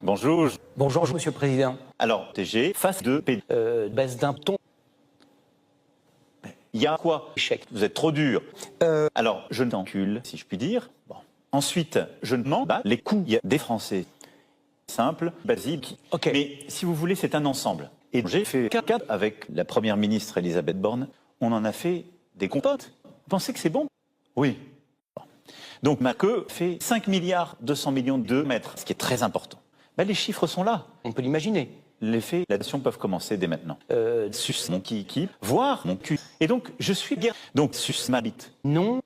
Bonjour. Bonjour, Monsieur le Président. Alors, TG, face de PD. Baisse d'un ton. Il y a quoi? Échec. Vous êtes trop dur. Alors, je t'encule, si je puis dire. Bon. Ensuite, je demande les coûts des Français. Simple, basique. Ok. Mais si vous voulez, c'est un ensemble. Et j'ai fait 4 avec la Première ministre Elisabeth Borne. On en a fait des compotes. Vous pensez que c'est bon? Oui. Bon. Donc, ma queue fait 5 milliards 200 millions de mètres, ce qui est très important. Les chiffres sont là. On peut l'imaginer. Les faits, la nation peuvent commencer dès maintenant. Sus mon kiki, voire mon cul. Et donc, je suis bien. Donc, sus ma bite. Non.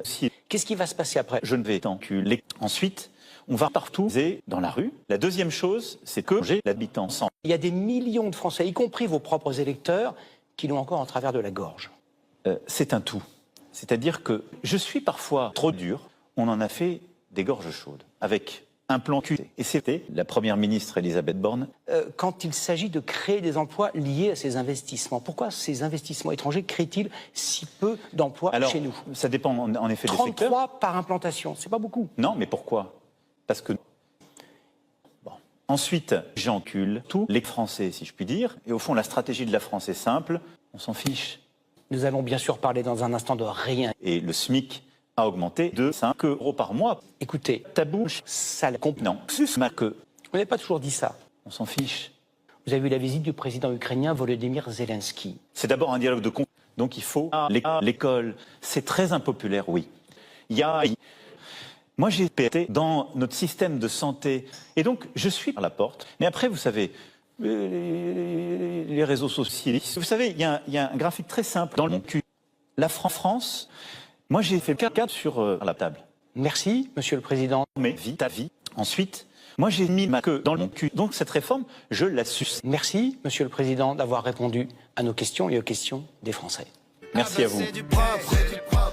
Si Qu'est-ce qui va se passer après? je ne vais t'enculer. Ensuite, on va partout et dans la rue. La deuxième chose, c'est que j'ai l'habitant ensemble. Il y a des millions de Français, y compris vos propres électeurs, qui l'ont encore en travers de la gorge. C'est un tout. C'est-à-dire que je suis parfois trop dur. On en a fait des gorges chaudes avec un plan cul. Et c'était la Première ministre Elisabeth Borne. Quand il s'agit de créer des emplois liés à ces investissements, pourquoi ces investissements étrangers créent-ils si peu d'emplois chez nous? Ça dépend en effet des secteurs. 33 par implantation, c'est pas beaucoup. Non, mais pourquoi? Parce que... Bon. Ensuite, j'encule tous les Français, si je puis dire. Et au fond, la stratégie de la France est simple. On s'en fiche. Nous allons bien sûr parler dans un instant de rien. Et le SMIC a augmenté de 5 € par mois. Écoutez, Ta bouche, ça la non, sus ma queue. On n'a pas toujours dit ça. On s'en fiche. Vous avez vu la visite du président ukrainien Volodymyr Zelensky. C'est d'abord un dialogue de con. Donc il faut l'école. C'est très impopulaire, oui. Moi j'ai été dans notre système de santé. Et donc je suis à la porte. Mais après, vous savez, les réseaux sociaux. Vous savez, il y a un graphique très simple dans mon cul. La France, moi j'ai fait 4 sur la table. Merci, Monsieur le Président. Mais vie, ta vie. Ensuite, moi j'ai mis ma queue dans mon cul. Donc cette réforme, je la suce. Merci, Monsieur le Président, d'avoir répondu à nos questions et aux questions des Français. Merci à vous. C'est du propre.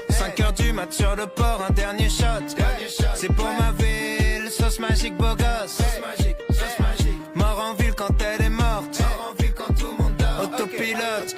5 heures du mat sur le port, un dernier shot. C'est pour ma ville, sauce magique beau gosse. Mort en ville quand elle est morte. Autopilote.